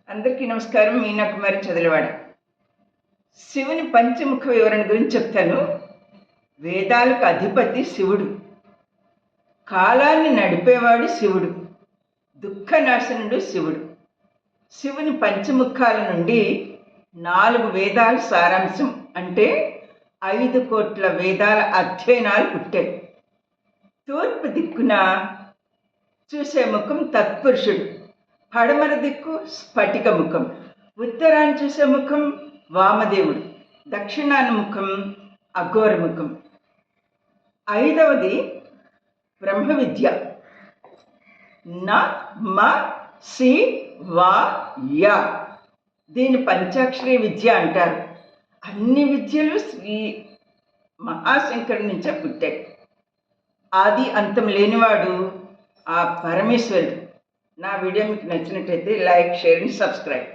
అందరికీ నమస్కారం. మీనాకుమారి చదలవాడ. శివుని పంచముఖ వివరణ గురించి చెప్తాను. వేదాలకు అధిపతి శివుడు, కాలాన్ని నడిపేవాడు శివుడు, దుఃఖనాశనుడు శివుడు. శివుని పంచముఖాల నుండి 4 వేదాల సారాంశం అంటే 5 కోట్ల వేదాల అధ్యయనాలు పుట్టాయి. తూర్పు దిక్కున చూసే ముఖం తత్పురుషుడు, పడమర దిక్కు స్ఫటిక ముఖం, ఉత్తరాన చూసే ముఖం వామదేవుడు, దక్షిణాన ముఖం అఘోర ముఖం. 5వది బ్రహ్మ విద్య. న మ సి వా య, దీని పంచాక్షరి విద్య అంటారు. అన్ని విద్యలు శ్రీ మహాశంకరుడి నుంచే పుట్టాయి. ఆది అంతం లేనివాడు ఆ పరమేశ్వరుడు. నా వీడియో మీకు నచ్చినట్టయితే లైక్, షేర్ అండ్ సబ్స్క్రైబ్.